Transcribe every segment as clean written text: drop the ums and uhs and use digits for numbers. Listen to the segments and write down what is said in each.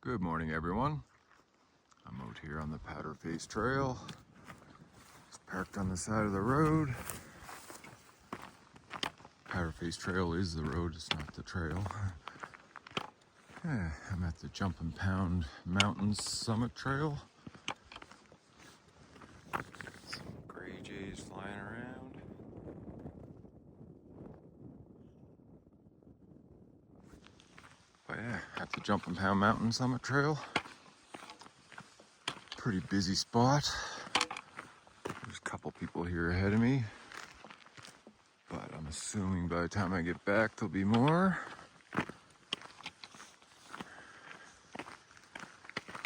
Good morning, everyone. I'm out here on the Powder Face Trail. It's parked on the side of the road. Powder Face Trail is the road, it's not the trail. Yeah, I'm at the Jumpingpound Mountain Summit Trail. Some gray jays flying around. But yeah, at the Jumpingpound Mountain Summit Trail. Pretty busy spot. There's a couple people here ahead of me, but I'm assuming by the time I get back there'll be more.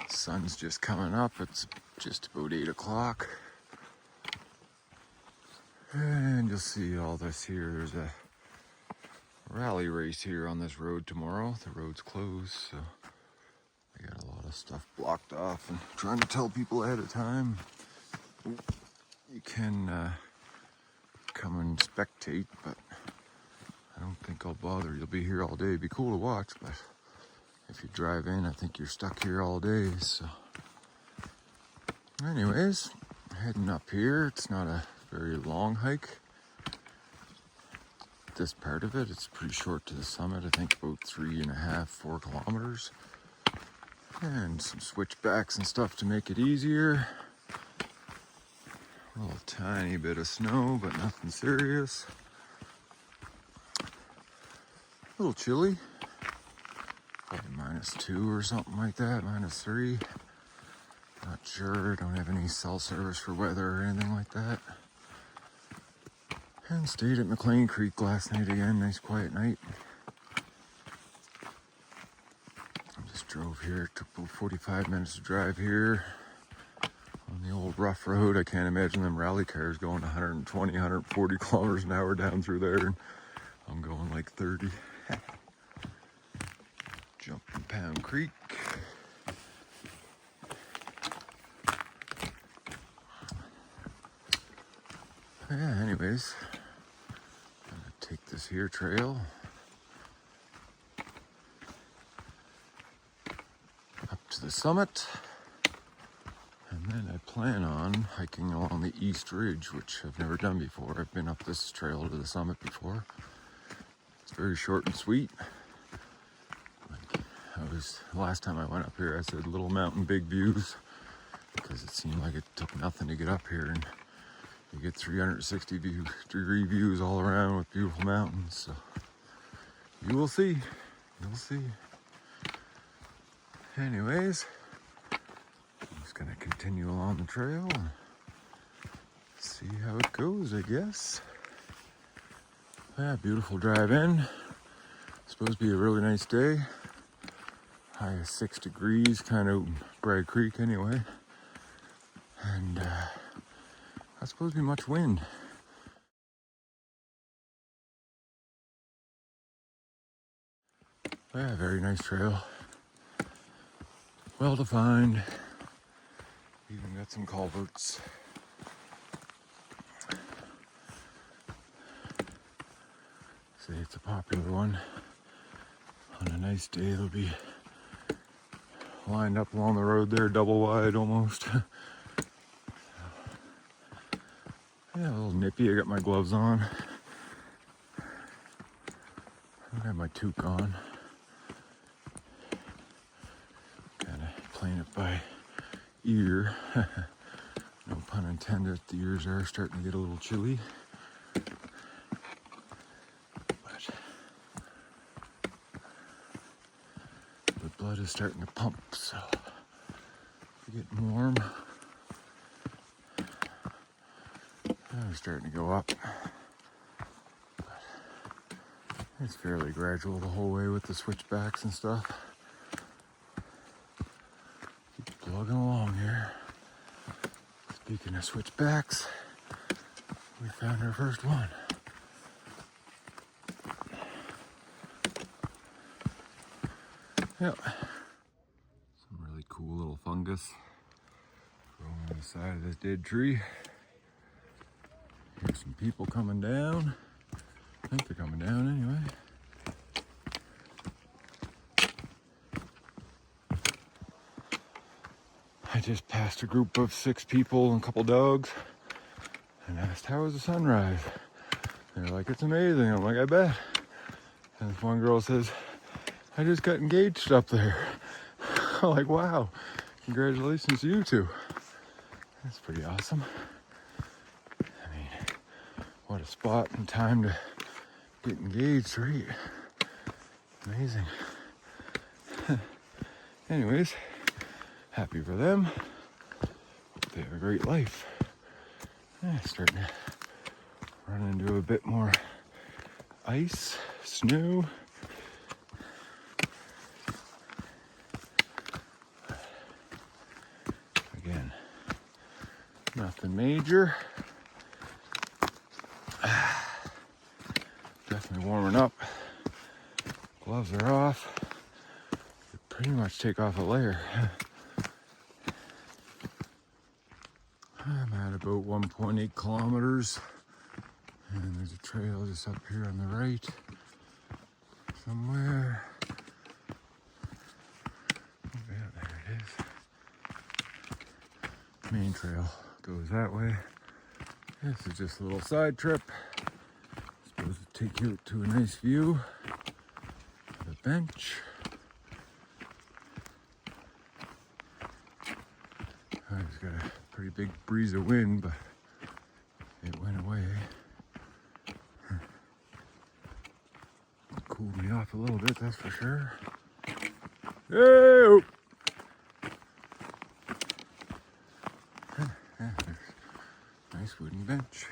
Sun's just coming up. It's just about 8 o'clock. And you'll see all this here. There's a rally race here on this road tomorrow. The road's closed, so I got a lot of stuff blocked off and trying to tell people ahead of time. You can come and spectate, but I don't think I'll bother. You'll be here all day. It'd be cool to watch, but if you drive in, I think you're stuck here all day. So anyways, heading up here. It's not a very long hike. This part of it, it's pretty short to the summit. I think about 3.5, 4 kilometers. And some switchbacks and stuff to make it easier. A little tiny bit of snow, but nothing serious. A little chilly. Probably -2 or something like that, -3. Not sure, don't have any cell service for weather or anything like that. And stayed at McLean Creek last night again, nice quiet night. I just drove here, it took about 45 minutes to drive here. On the old rough road, I can't imagine them rally cars going 120, 140 kilometers an hour down through there. And I'm going like 30. Jumpingpound Creek. Yeah, anyways, I'm gonna take this here trail up to the summit. And then I plan on hiking along the East Ridge, which I've never done before. I've been up this trail to the summit before. It's very short and sweet. Last time I went up here, I said little mountain, big views, because it seemed like it took nothing to get up here, and you get 360-degree views all around with beautiful mountains. So you will see. You'll see. Anyways, I'm just gonna continue along the trail and see how it goes, I guess. Yeah, beautiful drive in. Supposed to be a really nice day. High of 6 degrees, kind of Bragg Creek anyway. And not supposed to be much wind. Yeah, very nice trail. Well defined. Even got some culverts. Say it's a popular one. On a nice day, it'll be lined up along the road there, double wide almost. Yeah, a little nippy. I got my gloves on. I don't have my toque on. Kind of playing it by ear. No pun intended. The ears are starting to get a little chilly. But the blood is starting to pump, so we're getting warm. We're starting to go up. But it's fairly gradual the whole way with the switchbacks and stuff. Keep plugging along here. Speaking of switchbacks, we found our first one. Yep. Some really cool little fungus growing on the side of this dead tree. Here's some people coming down. I think they're coming down anyway. I just passed a group of 6 people and a couple dogs and asked, how was the sunrise? They're like, it's amazing. I'm like, I bet. And this one girl says, I just got engaged up there. I'm like, wow, congratulations to you two. That's pretty awesome. I mean, what a spot and time to get engaged, right? Amazing. Anyways, happy for them. Hope they have a great life. Starting to run into a bit more ice, snow. Again, nothing major. Definitely warming up. Gloves are off. You pretty much take off a layer. I'm at about 1.8 kilometers. And there's a trail just up here on the right. Somewhere. Oh yeah, there it is. Main trail goes that way. This is just a little side trip. Supposed to take you to a nice view of the bench. I just got a pretty big breeze of wind, but it went away. Cooled me off a little bit, that's for sure. Hey! Yeah, there's a nice wooden bench.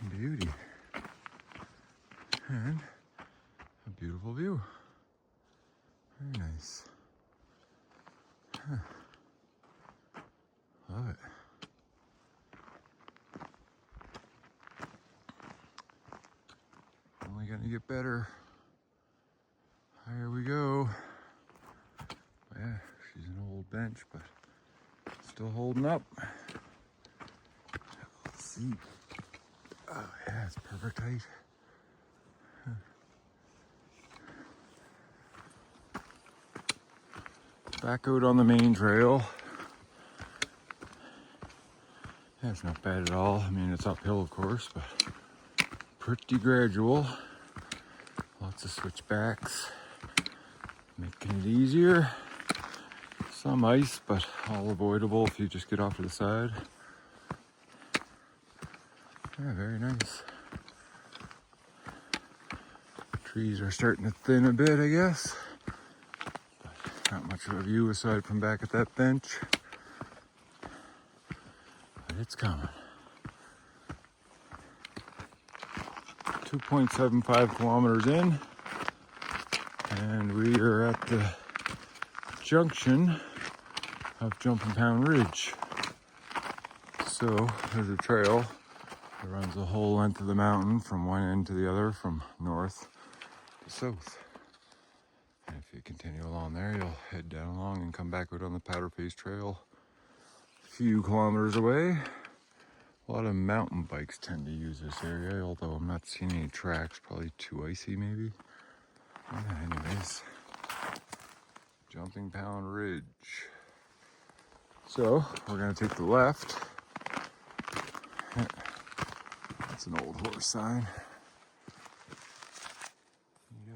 Beauty. And a beautiful view. Very nice. Love it. Only gonna get better. Here we go. Yeah, she's an old bench, but still holding up. Let's see. Oh yeah, it's perfect height. Back out on the main trail. Yeah, it's not bad at all. I mean, it's uphill, of course, but pretty gradual. Lots of switchbacks, making it easier. Some ice, but all avoidable if you just get off to the side. Yeah, very nice. Trees are starting to thin a bit, I guess. But not much of a view aside from back at that bench. But it's coming. 2.75 kilometers in, and we are at the junction of Jumpingpound Ridge. So there's a trail that runs the whole length of the mountain from one end to the other, from north to south. And if you continue along there, you'll head down along and come back out on the Powder Face Trail a few kilometers away. A lot of mountain bikes tend to use this area, although I'm not seeing any tracks, probably too icy maybe. Yeah, anyways, Jumpingpound Ridge. So we're gonna take the left. That's an old horse sign. There you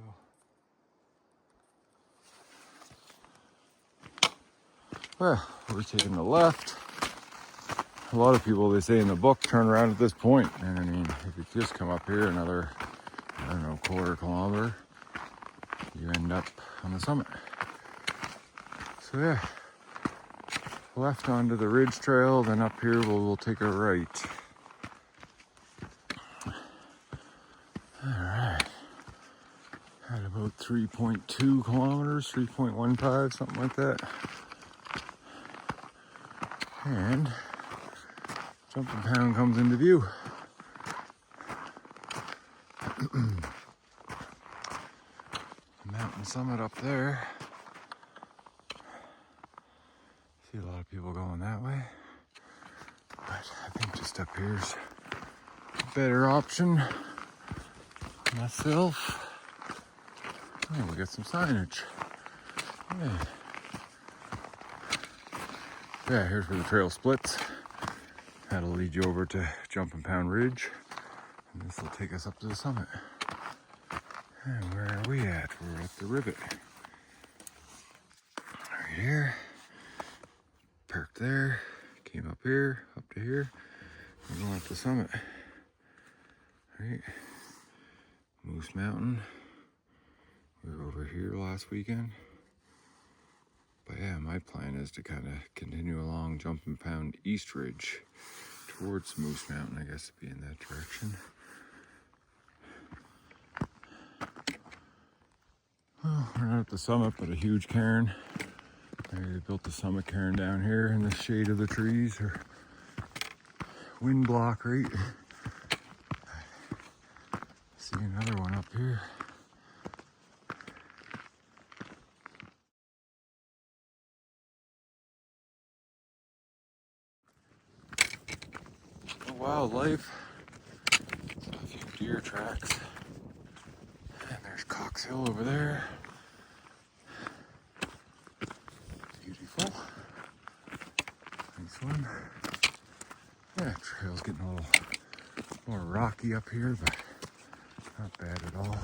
go. Well, we're taking the left. A lot of people, they say in the book, turn around at this point. And I mean, if you just come up here another, I don't know, quarter kilometer, you end up on the summit. So yeah, left onto the ridge trail, then up here we'll take a right. All right, at about 3.2 kilometers, 3.15, something like that. And Jumpingpound comes into view. The mountain summit up there. See a lot of people going that way. But I think just up here's a better option. Myself. Oh, we got some signage. Yeah, here's where the trail splits. That'll lead you over to Jumpingpound Ridge, and this will take us up to the summit. And where are we at? We're at the rivet. Right here. Parked there. Came up here, up to here. We're going up the summit. Right. Moose Mountain. We were over here last weekend. But yeah, my plan is to kind of continue along Jumpingpound East Ridge towards Moose Mountain, I guess, to be in that direction. Well, we're not at the summit, but a huge cairn. Maybe they built the summit cairn down here in the shade of the trees, or wind block, right? See another one up here. Wildlife. A few deer tracks. And there's Cox Hill over there. Beautiful. Nice one. Yeah, trail's getting a little more rocky up here, but not bad at all.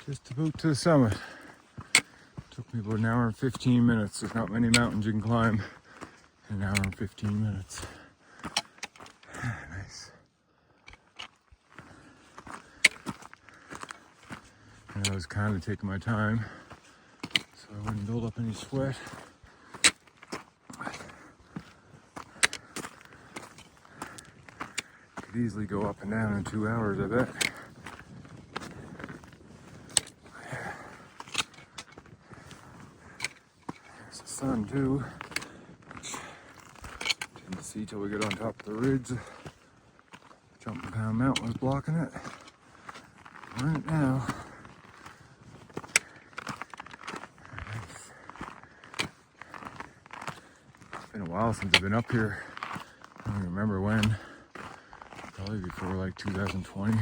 Just about to the summit. Took me about an hour and 15 minutes. There's not many mountains you can climb in an hour and 15 minutes. Nice. And I was kind of taking my time, so I wouldn't build up any sweat. Could easily go up and down in 2 hours, I bet. Sun too, which didn't see till we get on top of the ridge. Jumpingpound Mountain was blocking it. We're in it now. Nice. It's been a while since I've been up here. I don't even remember when. Probably before like 2020.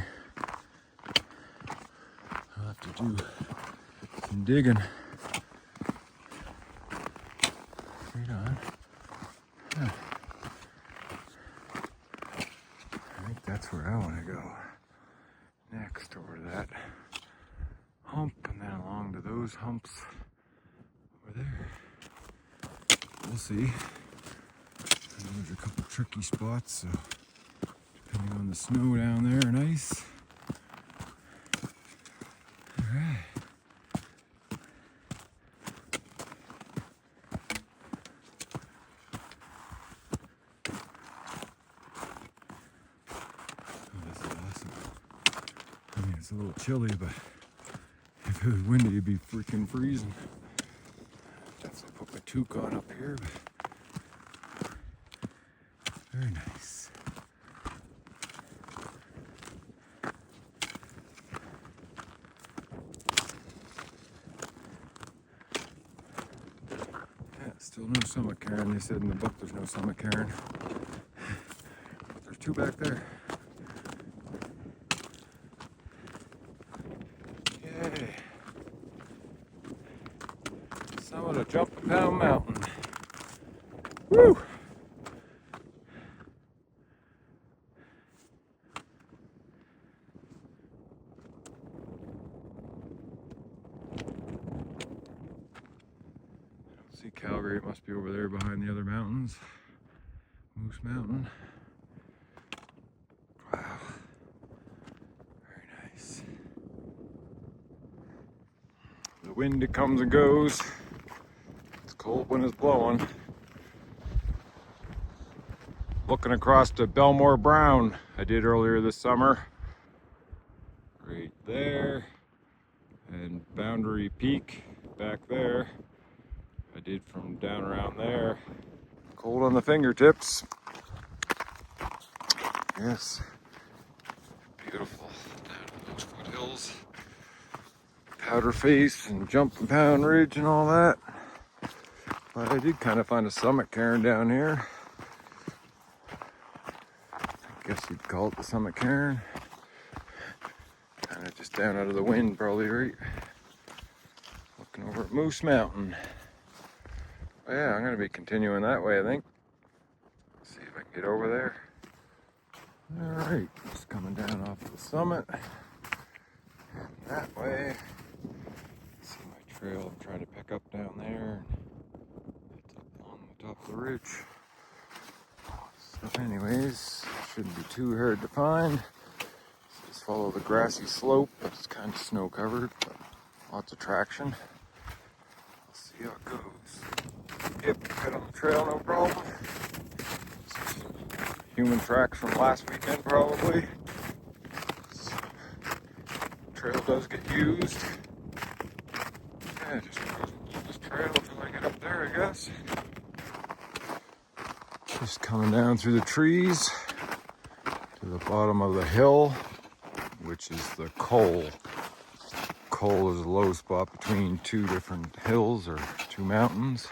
I'll have to do some digging. Right on. Yeah. I think that's where I want to go. Next, over to that hump, and then along to those humps over there. We'll see. And there's a couple tricky spots, so depending on the snow down there and ice. All right. It's a little chilly, but if it was windy, it'd be freaking freezing. Definitely put my toque on up here, but very nice. Yeah, still no summit cairn. They said in the book there's no summit cairn, but there's two back there. Summit of Jumpingpound Mountain. Woo! I don't see Calgary. It must be over there behind the other mountains. Moose Mountain. Wow. Very nice. The wind, it comes and goes. Cold wind is blowing. Looking across to Belmore Brown, I did earlier this summer. Right there. And Boundary Peak back there. I did from down around there. Cold on the fingertips. Yes. Beautiful. Down to those foothills. Powder Face and Jumpingpound Ridge and all that. But I did kind of find a summit cairn down here. I think guess you'd call it the summit cairn. Kind of just down out of the wind, probably, right? Looking over at Moose Mountain. But yeah, I'm going to be continuing that way, I think. See if I can get over there. Alright, just coming down off the summit. And that way. See my trail I'm trying to pick up down there. It's up on the top of the ridge. So anyways, shouldn't be too hard to find. So just follow the grassy slope. It's kind of snow covered, but lots of traction. We'll see how it goes. Yep, cut on the trail, no problem. Human tracks from last weekend, probably. So, trail does get used. Yeah, just cruising this trail until I get up there, I guess. Just coming down through the trees to the bottom of the hill, which is the Col. Col is a low spot between two different hills or two mountains.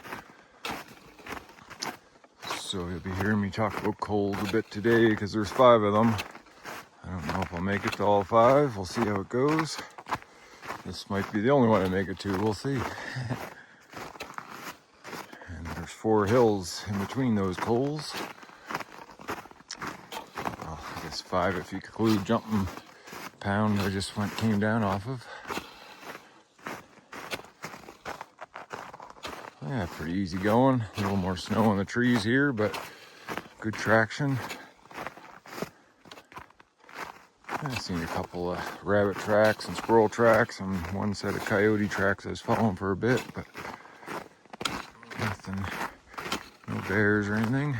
So you'll be hearing me talk about coals a bit today because there's 5 of them. I don't know if I'll make it to all 5. We'll see how it goes. This might be the only one I make it to. We'll see. And there's 4 hills in between those coals. Well, I guess 5 if you include Jumpingpound I just came down off of. Yeah, pretty easy going. A little more snow on the trees here, but good traction. I've seen a couple of rabbit tracks and squirrel tracks and one set of coyote tracks I was following for a bit, but nothing, no bears or anything.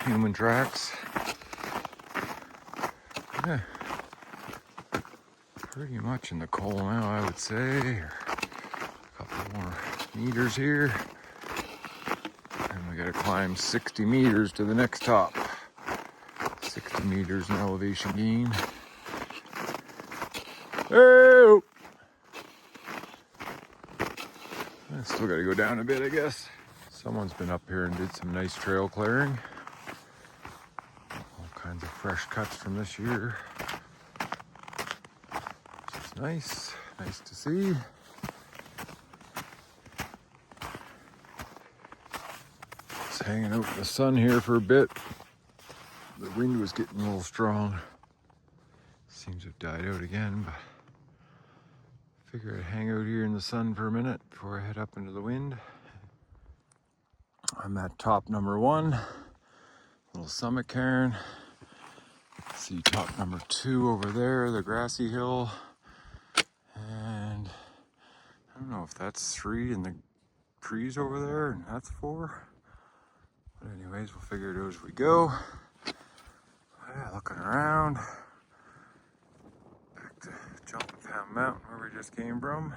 Human tracks. Yeah, pretty much in the Col now, I would say. Couple more meters here, and we gotta climb 60 meters to the next top. 60 meters in elevation gain. Oh! I still gotta go down a bit, I guess. Someone's been up here and did some nice trail clearing. All kinds of fresh cuts from this year. Which is nice. Nice to see. Hanging out in the sun here for a bit. The wind was getting a little strong. Seems to have died out again, but I figure I'd hang out here in the sun for a minute before I head up into the wind. I'm at top number 1, little summit cairn. See top number 2 over there, the grassy hill. And I don't know if that's 3 in the trees over there, and that's 4. But anyways, we'll figure it out as we go. Yeah, looking around. Back to Jumpingpound Mountain where we just came from.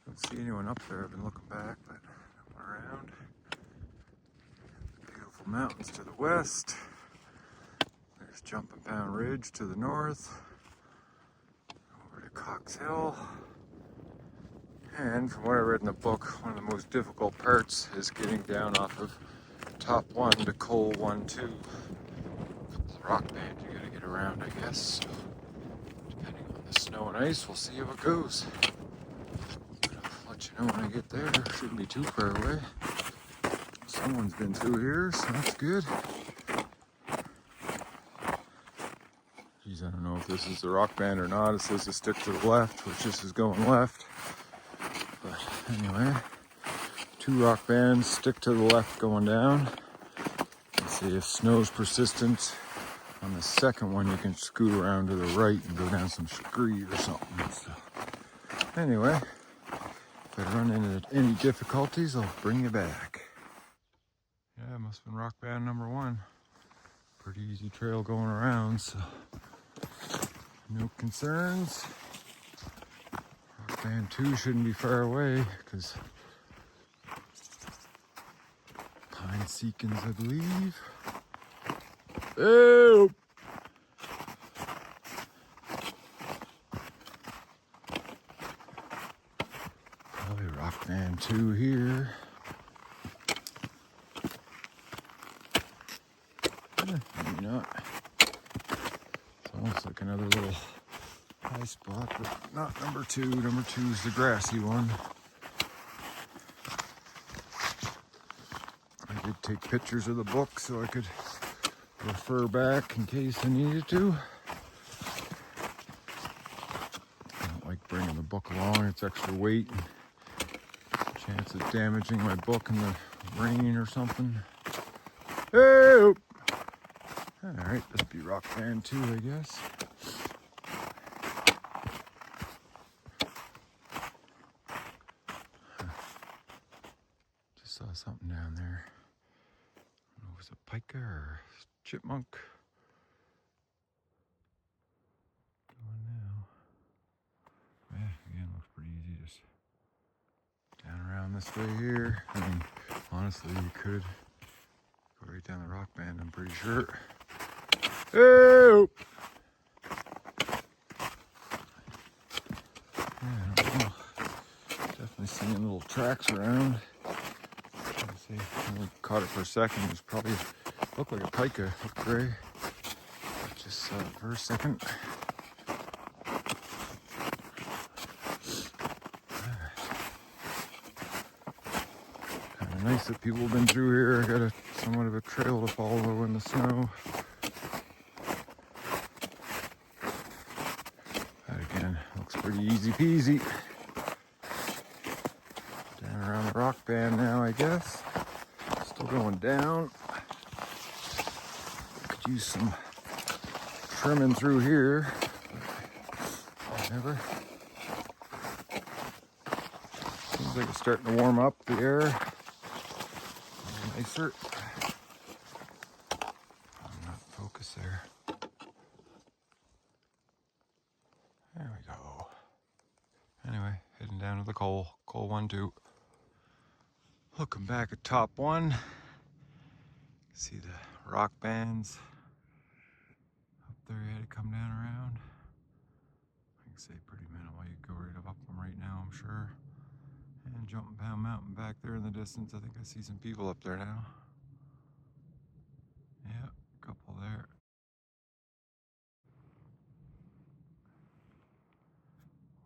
Don't see anyone up there. I've been looking back, but no one around. Beautiful mountains to the west. There's Jumpingpound Ridge to the north. Over to Cox Hill. And from what I read in the book, one of the most difficult parts is getting down off of top 1 to Col 1, 2. A couple of rock bands you gotta get around, I guess. So, depending on the snow and ice, we'll see how it goes. But I'll let you know when I get there. Shouldn't be too far away. Someone's been through here, so that's good. Geez, I don't know if this is the rock band or not. It says to stick to the left, which this is going left. But anyway. 2 rock bands, stick to the left going down. Let's see if snow's persistent. On the second one, you can scoot around to the right and go down some scree or something. So, anyway, if I run into any difficulties, I'll bring you back. Yeah, it must have been rock band number 1. Pretty easy trail going around, so no concerns. Rock band 2 shouldn't be far away because Pine Seekins, I believe. Oh! Probably rock band 2 here. not. It's almost like another little high spot, but not number 2. Number 2 is the grassy one. I did take pictures of the book so I could refer back in case I needed to. I don't like bringing the book along, it's extra weight and chance of damaging my book in the rain or something. Hey! Alright, this would be rock band 2, I guess. Just saw something down there. I don't know if it was a pika or a chipmunk. Going now. Yeah, again, looks pretty easy. Just down around this way here. I mean, honestly, you could go right down the rock band, I'm pretty sure. Oh! Yeah, I don't know. Definitely seeing little tracks around. Let's see, I only caught it for a second. It was probably looked like a pika, looked gray. I just saw it for a second. Kind of nice that people have been through here. I got a somewhat of a trail to follow in the snow. That again looks pretty easy peasy. Down around the rock band now, I guess. Still going down. Could use some trimming through here. Whatever. Seems like it's starting to warm up the air. Nicer. I'm not focused there. There we go. Anyway, heading down to the coal 1, 2. Looking back at top 1. See the rock bands up there. You had to come down around. I can say pretty minimal. You could go right up them right now, I'm sure. And Jumpingpound Mountain back there in the distance. I think I see some people up there now. Yeah, a couple there.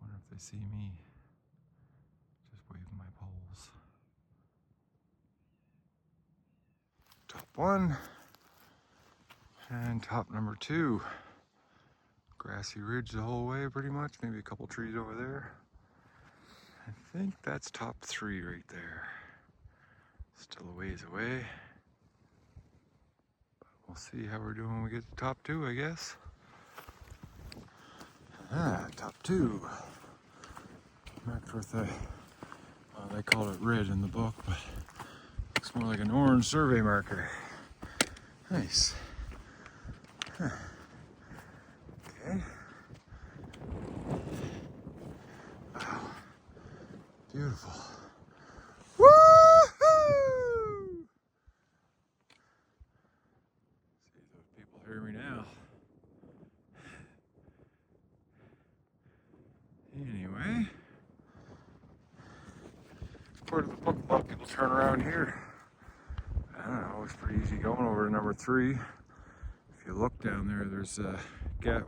Wonder if they see me. Just waving my poles. Top 1 and top number 2. Grassy ridge the whole way pretty much. Maybe a couple trees over there. I think that's top 3 right there. Still a ways away. But we'll see how we're doing when we get to top 2, I guess. Top 2. Marked with a, well, they call it red in the book, but looks more like an orange survey marker. Nice. Huh. Okay. Wow. Beautiful. Woo-hoo! See if those people hear me now. Anyway. Part of the book, a lot of people turn around here. I don't know, it's pretty easy going over to number 3. If you look down there, there's a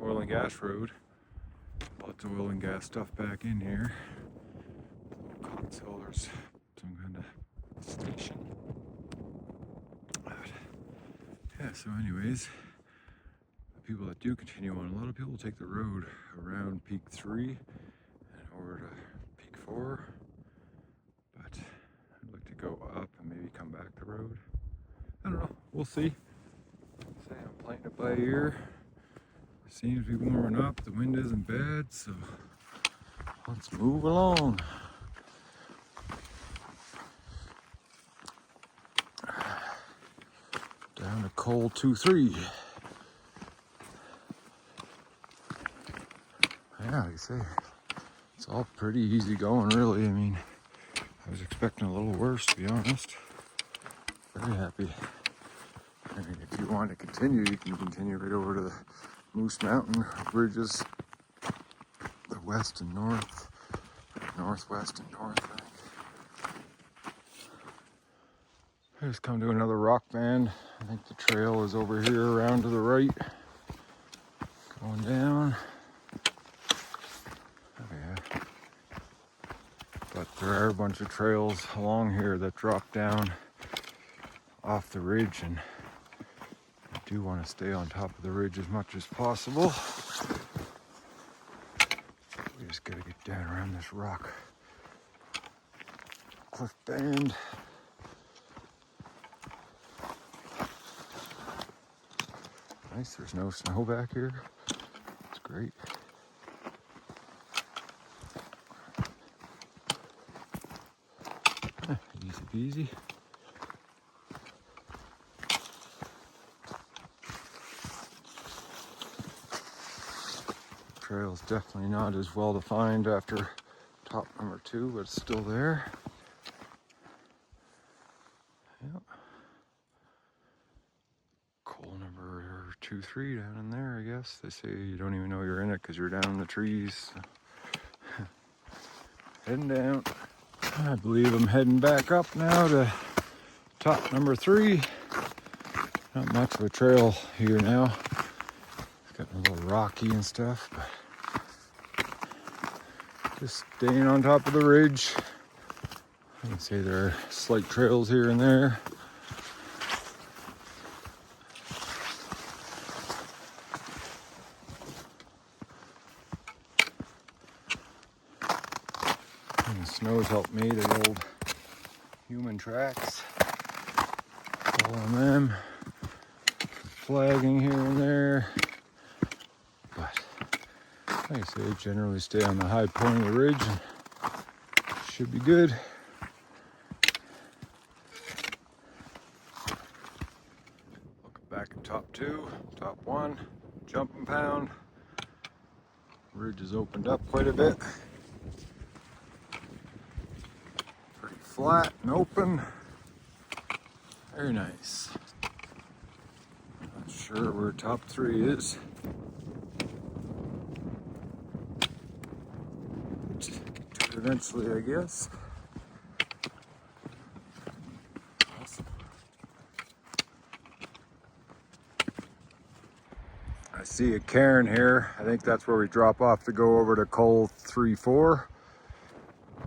oil and gas road. Lots of oil and gas stuff back in here. Cox Hill, there's some kind of station. But, yeah, so anyways, the people that do continue on, a lot of people take the road around Peak 3 and over to Peak 4. But I'd like to go up and maybe come back the road. I don't know, we'll see. Say I'm playing it by ear. Seems to be warming up, the wind isn't bad, so let's move along. Down to coal 2, 3. Yeah, like I say, it's all pretty easy going, really. I mean, I was expecting a little worse, to be honest. Very happy. I mean, if you want to continue, you can continue right over to the Moose Mountain bridges, the west and north, northwest and north, I think. I just come to another rock band. I think the trail is over here around to the right, going down. Oh yeah. But there are a bunch of trails along here that drop down off the ridge, and I do want to stay on top of the ridge as much as possible. We just gotta get down around this rock cliff band. Nice, there's no snow back here. It's great. Easy peasy. Trail's definitely not as well defined after top number 2, but it's still there. Yep. Coal number 2, 3 down in there, I guess. They say you don't even know you're in it because you're down in the trees. Heading down. I believe I'm heading back up now to top number 3. Not much of a trail here now. It's getting a little rocky and stuff, but just staying on top of the ridge. I can say there are slight trails here and there. And the snow's helped me, the old human tracks. Following them, flagging here and there. But like I say, generally stay on the high point of the ridge and should be good. Looking back at top 2, top 1, Jumpingpound. Ridge has opened up quite a bit. Pretty flat and open. Very nice. Not sure where top 3 is. Get to it eventually, I guess. Awesome. I see a cairn here. I think that's where we drop off to go over to coal 3, 4.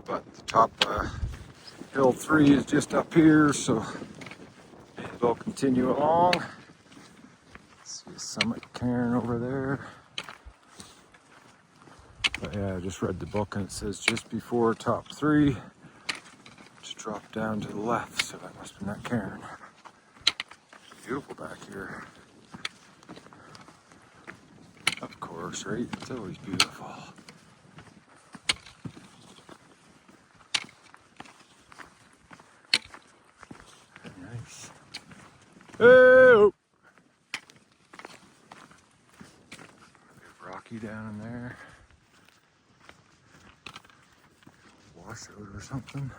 But the top hill 3 is just up here, so we'll continue along. See a summit cairn over there. But yeah, I just read the book and it says just before top 3, just drop down to the left, so that must have been that cairn. Beautiful back here. Of course, right? It's always beautiful. Very nice. Hey! Rocky down in there. Washout or something.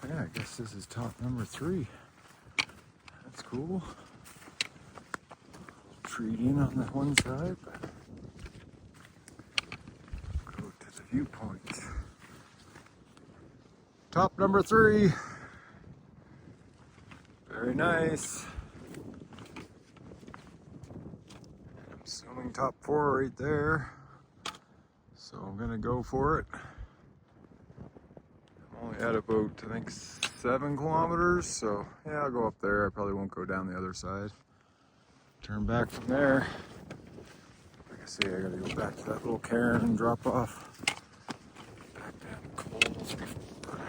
Yeah, I guess this is top number 3. That's cool. Treating on that one side, but go to the viewpoint. Top number 3. Very nice. I'm assuming top 4 right there. So I'm gonna go for it. I'm only at about, I think, 7 kilometers. So yeah, I'll go up there. I probably won't go down the other side. Turn back from there. Like I say, I gotta go back to that little cairn and drop off. Back down to coals before.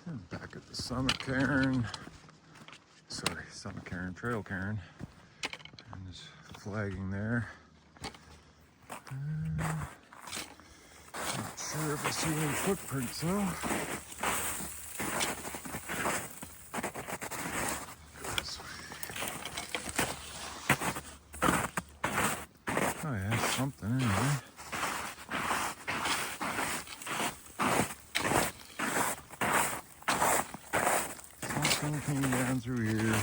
And back at the summit cairn. Sorry, summit cairn, trail cairn. And there's flagging there. Not sure if I see any footprints though. Oh yeah, something anyway. Something came down through here.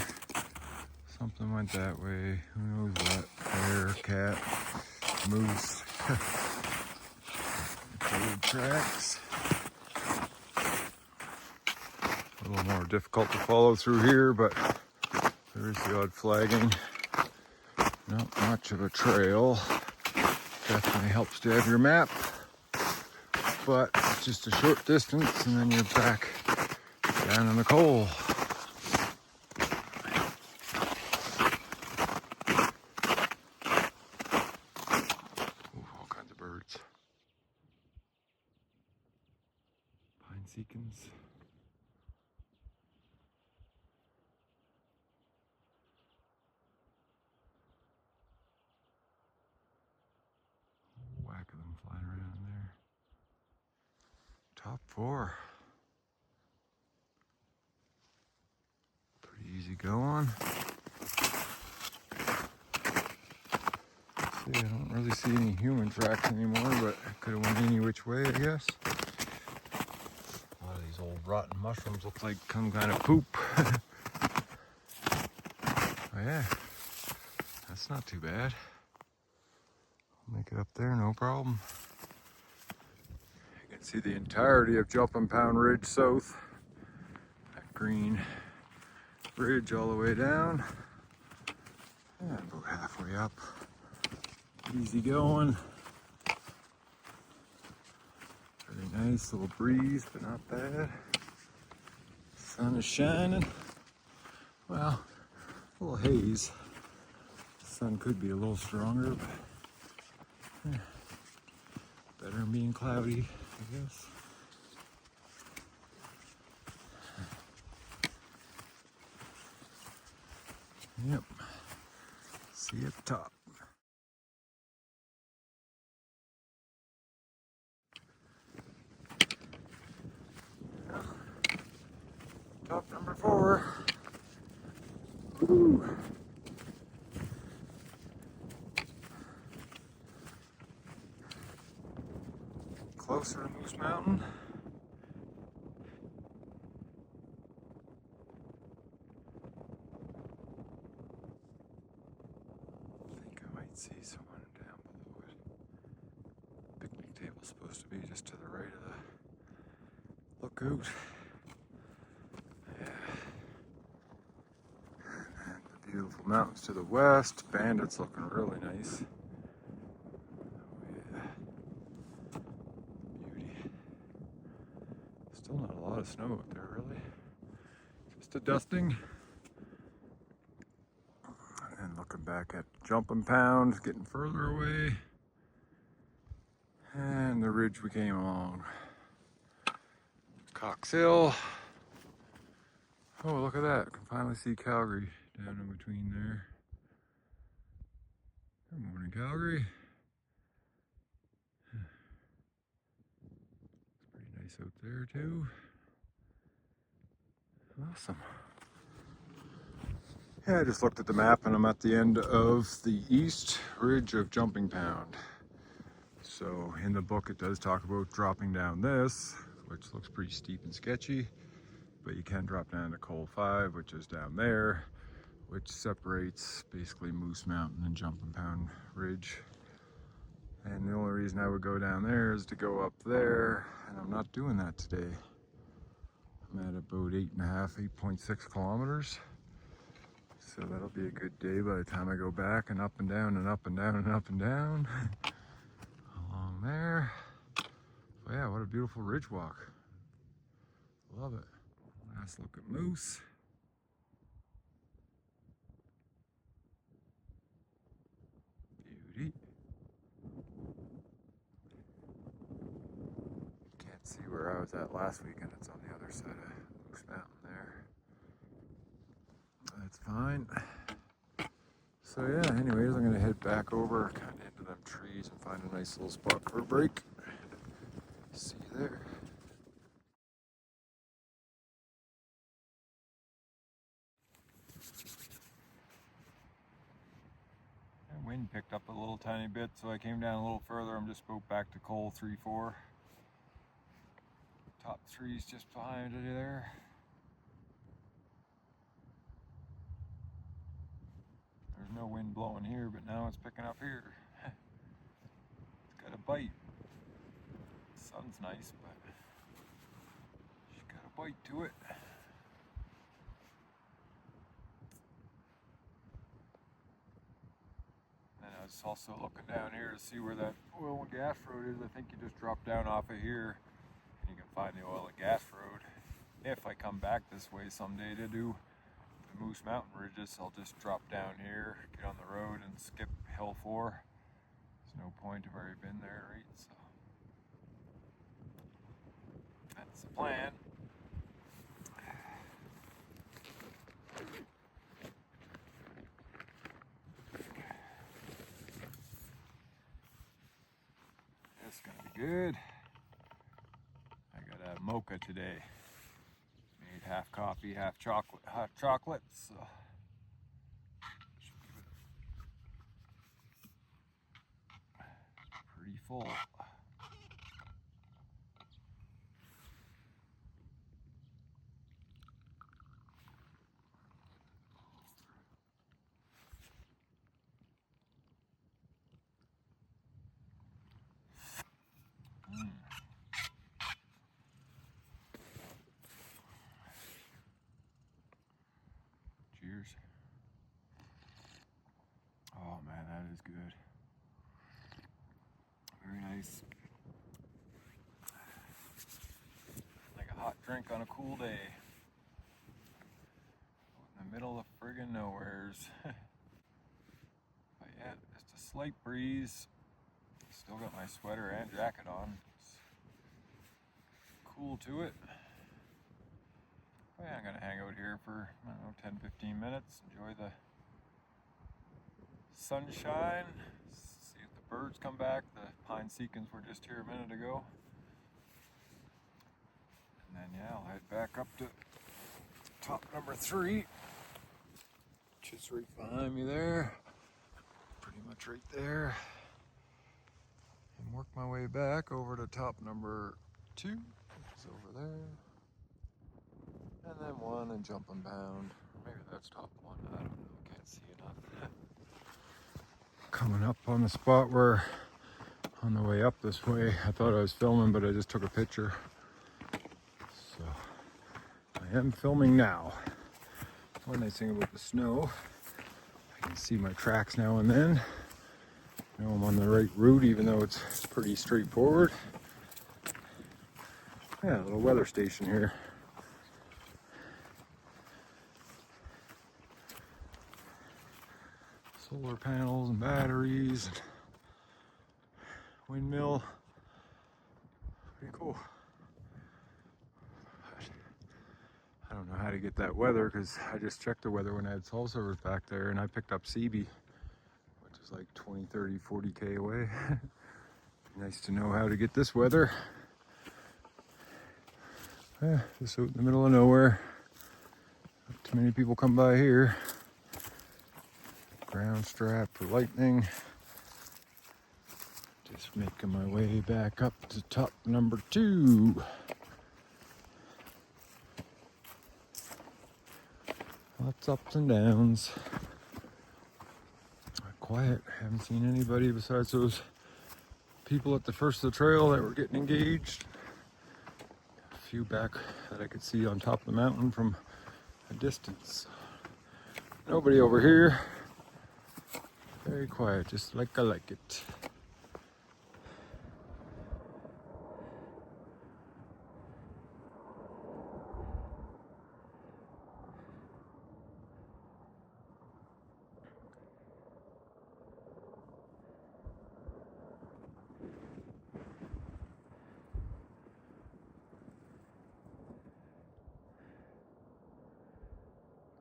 Something went that way. Who knows what? Bear, cat, moose. Cold tracks. A little more difficult to follow through here, but there's the odd flagging. Not much of a trail. Definitely helps to have your map, but it's just a short distance and then you're back down in the coal. Ooh, all kinds of birds. Pine sequins. Whack of them flying around there. Top 4. Pretty easy going. See, I don't really see any human tracks anymore, but it could have went any which way, I guess. A lot of these old rotten mushrooms look like some kind of poop. Oh yeah, that's not too bad. I'll make it up there, no problem. You can see the entirety of Jumpingpound Ridge south. That green ridge all the way down. And about halfway up. Easy going. Very nice little breeze, but not bad. Sun is shining. Well, a little haze. The sun could be a little stronger, but better than being cloudy, I guess. Yep. See you at the top. Top number 4. Ooh. Closer to Moose Mountain. I think I might see someone down below it. Picnic table's supposed to be just to the right of the lookout. Yeah. And the beautiful mountains to the west. Bandit's looking really nice. Oh, yeah. Beauty. Still not a lot of snow out there, really. Just a dusting. And looking back at Jumpingpound, getting further away. And the ridge we came along. Cox Hill. Oh, look at that. I can finally see Calgary down in between there. Good morning, Calgary. It's pretty nice out there, too. Awesome. Yeah, I just looked at the map and I'm at the end of the east ridge of Jumpingpound. So in the book it does talk about dropping down this, which looks pretty steep and sketchy, but you can drop down to Col 5, which is down there, which separates basically Moose Mountain and Jumpingpound Ridge. And the only reason I would go down there is to go up there, and I'm not doing that today. I'm at about 8.6 kilometers. So that'll be a good day by the time I go back and up and down and up and down and up and down along there. But yeah, what a beautiful ridge walk. Love it. Last look at moose. Beauty. Can't see where I was at last weekend. It's on the other side of Moose Mountain there. That's fine. So yeah, anyways, I'm gonna head back over kind of into them trees and find a nice little spot for a break. See you there. The wind picked up a little tiny bit, so I came down a little further. I'm just about back to Col 3-4. Top 3's just behind it there. There's no wind blowing here, but now it's picking up here. It's bite. The sun's nice, but she's got a bite to it. And I was also looking down here to see where that oil and gas road is. I think you just drop down off of here and you can find the oil and gas road. If I come back this way someday to do the Moose Mountain ridges, I'll just drop down here, get on the road and skip Hill 4. There's no point, I've already been there, right? So that's the plan. It's gonna be good. I got a mocha today. Made half coffee, half chocolate, hot chocolate. So pretty full. Cheers. Oh man, that is good. Very nice. Like a hot drink on a cool day. In the middle of friggin' nowheres. But yeah, just a slight breeze. Still got my sweater and jacket on. It's cool to it. Oh yeah, I'm gonna hang out here for, I don't know, 10-15 minutes. Enjoy the sunshine. See if the birds come back. The pine sequins were just here a minute ago. And then yeah, I'll head back up to top number 3. Which is right behind me there. Pretty much right there. And work my way back over to top number 2, which is over there. And then 1 in Jumpingpound. Maybe that's top 1, I don't know, can't see enough. Coming up on the spot where, on the way up this way, I thought I was filming, but I just took a picture. So, I am filming now. One nice thing about the snow, I can see my tracks now and then. I know I'm on the right route, even though it's pretty straightforward. Yeah, a little weather station here. Solar panels and batteries, and windmill. Pretty cool. I don't know how to get that weather because I just checked the weather when I had cell service back there, and I picked up CB, which is like 20, 30, 40K away. Nice to know how to get this weather. Yeah, just out in the middle of nowhere. Not too many people come by here. Ground strap for lightning. Just making my way back up to top number 2. Lots ups and downs. Quiet. Haven't seen anybody besides those people at the first of the trail that were getting engaged. A few back that I could see on top of the mountain from a distance. Nobody over here. Very quiet, just like I like it.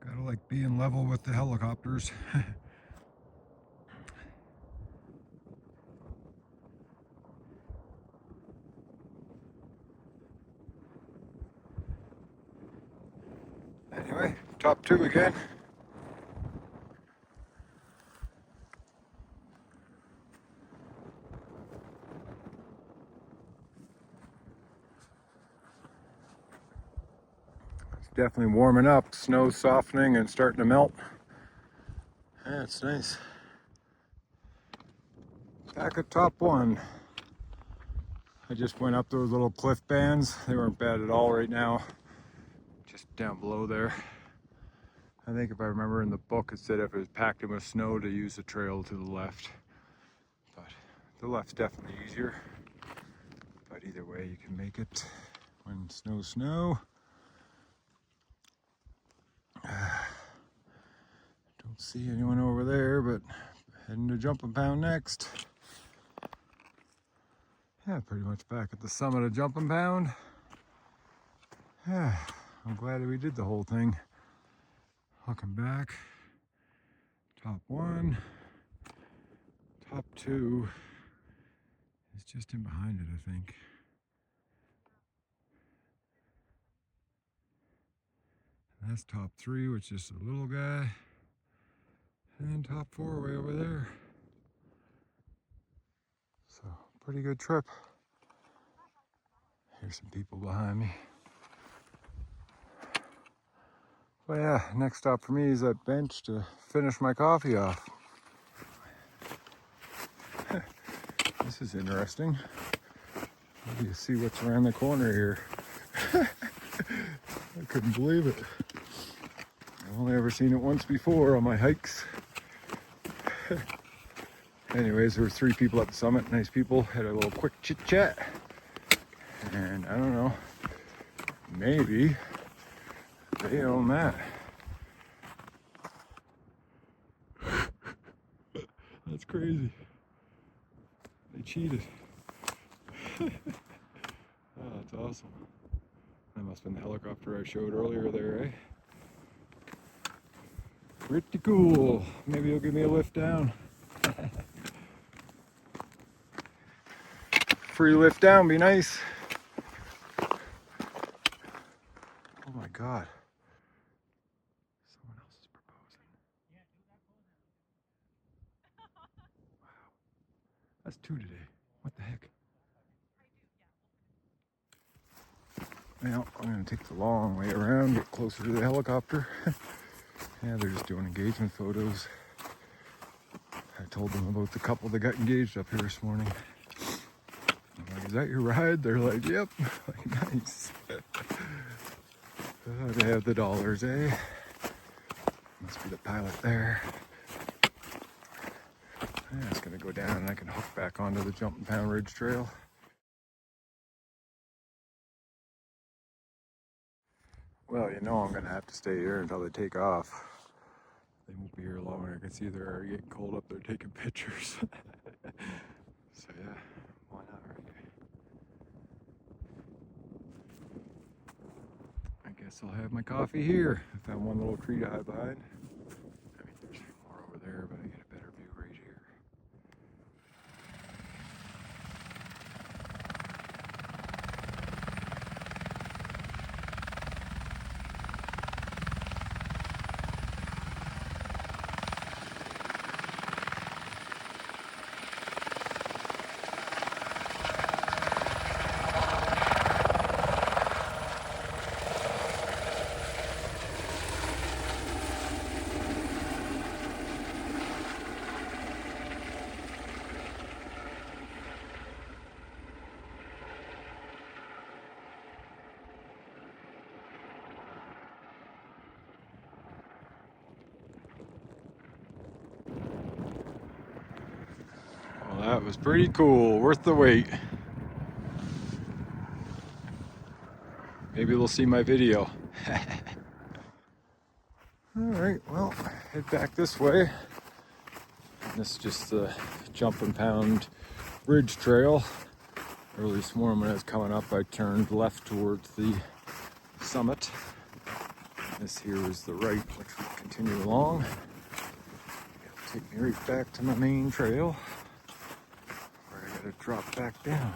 Gotta like being level with the helicopters. Anyway, top 2 again. It's definitely warming up. Snow's softening and starting to melt. Yeah, it's nice. Back at top 1. I just went up those little cliff bands. They weren't bad at all right now. Just down below there. I think if I remember in the book, it said if it was packed in with snow to use the trail to the left. But the left's definitely easier. But either way, you can make it when snow. Don't see anyone over there, but heading to Jumpingpound next. Yeah, pretty much back at the summit of Jumpingpound. Yeah, I'm glad that we did the whole thing. Looking back, top 1, top 2 is just in behind it, I think. And that's top 3, which is a little guy. And then top 4 way over there. So, pretty good trip. Here's some people behind me. But yeah, next stop for me is that bench to finish my coffee off. This is interesting. You see what's around the corner here. I couldn't believe it. I've only ever seen it once before on my hikes. Anyways, there were 3 people at the summit, nice people, had a little quick chit chat. And I don't know, maybe they own that. That's crazy. They cheated. Oh, that's awesome. That must have been the helicopter I showed earlier there, eh? Pretty cool. Maybe he'll give me a lift down. Free lift down, be nice. Oh my God. Someone else is proposing. Wow. That's 2 today. What the heck? Well, I'm gonna take the long way around, get closer to the helicopter. Yeah, they're just doing engagement photos. I told them about the couple that got engaged up here this morning. I'm like, is that your ride? They're like, yep. Like, nice. They have the dollars, eh? Must be the pilot there. Yeah, it's gonna go down and I can hook back onto the Jumpingpound Ridge Trail. Well, you know I'm gonna have to stay here until they take off. They won't be here long. I can see they're already getting cold up there taking pictures. So yeah, why not, right? I guess I'll have my coffee here. I found one little tree to hide behind. I mean, there's more over there, but I get a better view right here. Well, that was pretty cool. Worth the wait. Maybe they'll see my video. Alright, well, head back this way. This is just the Jumpingpound Ridge Trail. Early this morning when I was coming up, I turned left towards the summit. This here is the right, which will continue along. It'll take me right back to my main trail, where I gotta drop back down.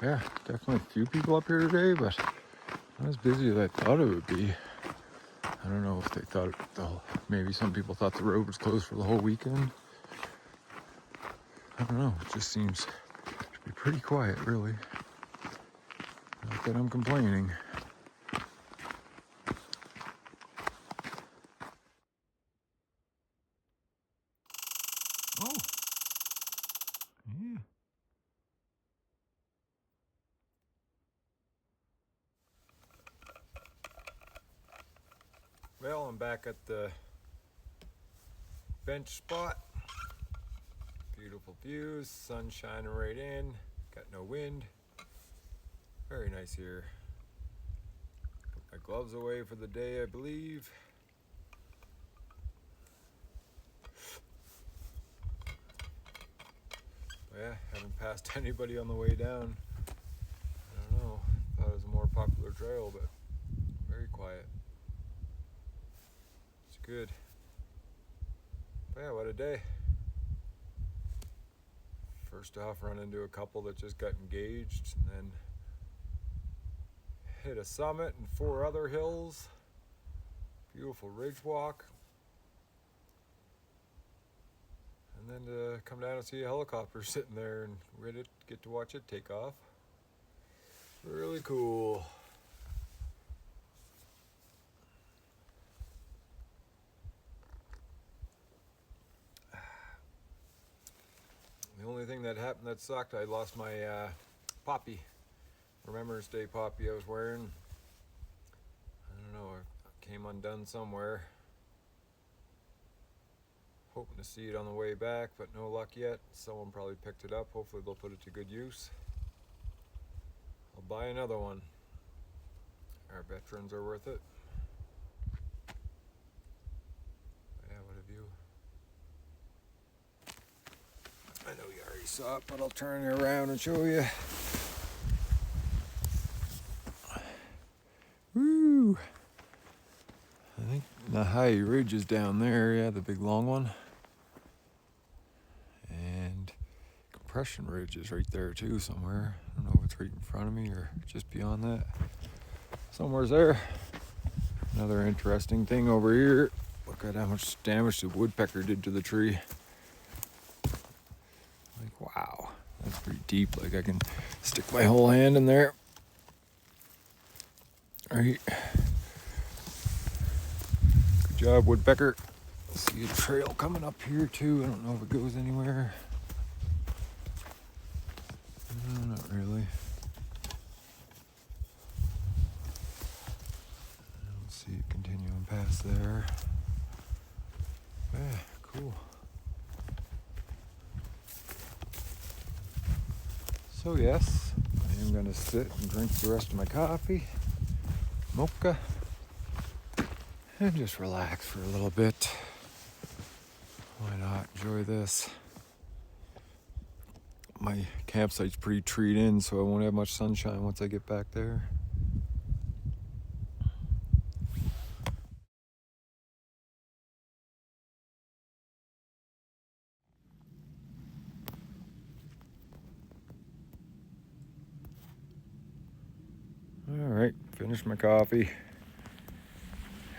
Yeah, definitely a few people up here today, but not as busy as I thought it would be. I don't know if they thought, maybe some people thought the road was closed for the whole weekend. I don't know, it just seems to be pretty quiet, really. Not that I'm complaining. Oh, Well, I'm back at the bench spot. Beautiful views, sun shining right in, got no wind. Very nice here. Put my gloves away for the day, I believe. But yeah, haven't passed anybody on the way down. I don't know, thought it was a more popular trail, but very quiet. It's good. But yeah, what a day. First off, run into a couple that just got engaged, and then hit a summit and 4 other hills. Beautiful ridge walk. And then to come down and see a helicopter sitting there and get to watch it take off. Really cool. The only thing that happened that sucked, I lost my poppy. Remembrance Day poppy I was wearing. I don't know, it came undone somewhere. Hoping to see it on the way back, but no luck yet. Someone probably picked it up. Hopefully they'll put it to good use. I'll buy another one. Our veterans are worth it. Yeah, what a view. I know you already saw it, but I'll turn it around and show you. Woo! I think the high ridge is down there, yeah, the big long one. And compression ridge is right there too somewhere. I don't know if it's right in front of me or just beyond that. Somewhere's there. Another interesting thing over here. Look at how much damage the woodpecker did to the tree. Like, wow, that's pretty deep. Like, I can stick my whole hand in there. Right. Good job, woodpecker. See a trail coming up here too. I don't know if it goes anywhere. No, not really. I don't see it continuing past there. Yeah, cool. So yes, I am going to sit and drink the rest of my coffee, mocha, and just relax for a little bit. Why not enjoy this? My campsite's pretty treed in, so I won't have much sunshine once I get back there. Alright, finished my coffee.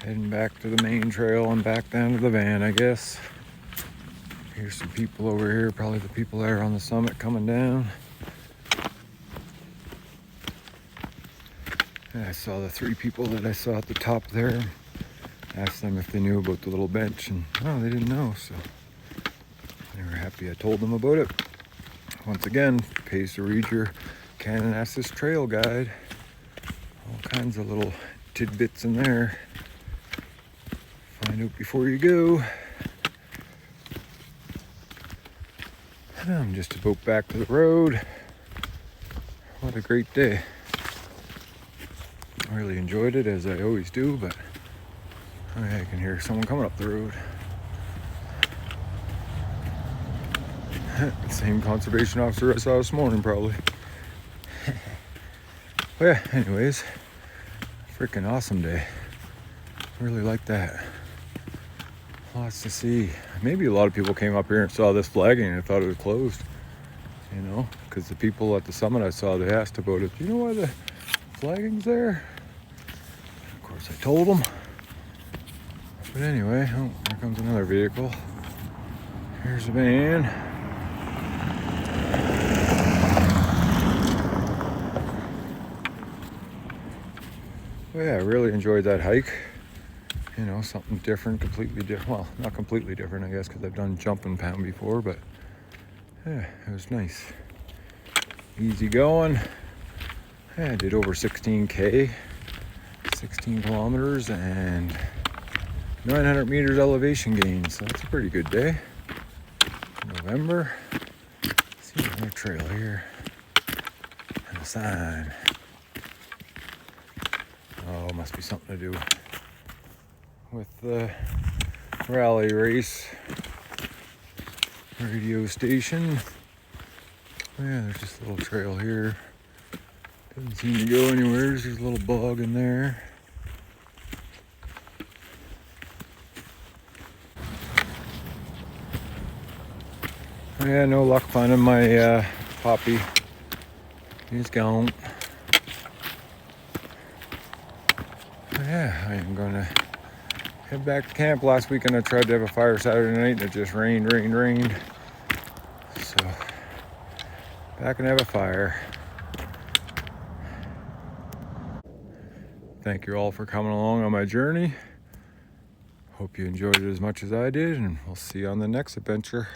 Heading back to the main trail and back down to the van, I guess. Here's some people over here, probably the people that are on the summit coming down. And I saw the 3 people that I saw at the top there. Asked them if they knew about the little bench, and oh, they didn't know, so they were happy I told them about it. Once again, pays to read your Kananaskis trail guide. All kinds of little tidbits in there. Find out before you go. And I'm just about back to the road. What a great day. I really enjoyed it, as I always do, but I can hear someone coming up the road. Same conservation officer I saw this morning, probably. But yeah, anyways, freaking awesome day. Really like that. Lots to see. Maybe a lot of people came up here and saw this flagging and thought it was closed. You know, because the people at the summit I saw, they asked about it. Do you know why the flagging's there? Of course, I told them. But anyway, oh, here comes another vehicle. Here's the van. Well, yeah, I really enjoyed that hike. You know, something different, completely different. Well, not completely different, I guess, because I've done Jumpingpound before, but yeah, it was nice. Easy going. Yeah, I did over 16K, 16 kilometers, and 900 meters elevation gain, so that's a pretty good day. November. See another trail here. And a sign. Oh, must be something to do with the rally race radio station. Yeah, there's just a little trail here. Doesn't seem to go anywhere. There's just a little bog in there. Yeah, no luck finding my poppy. He's gone. Yeah, I am gonna head back to camp. Last weekend I tried to have a fire Saturday night and it just rained. So, back and have a fire. Thank you all for coming along on my journey. Hope you enjoyed it as much as I did, and we'll see you on the next adventure.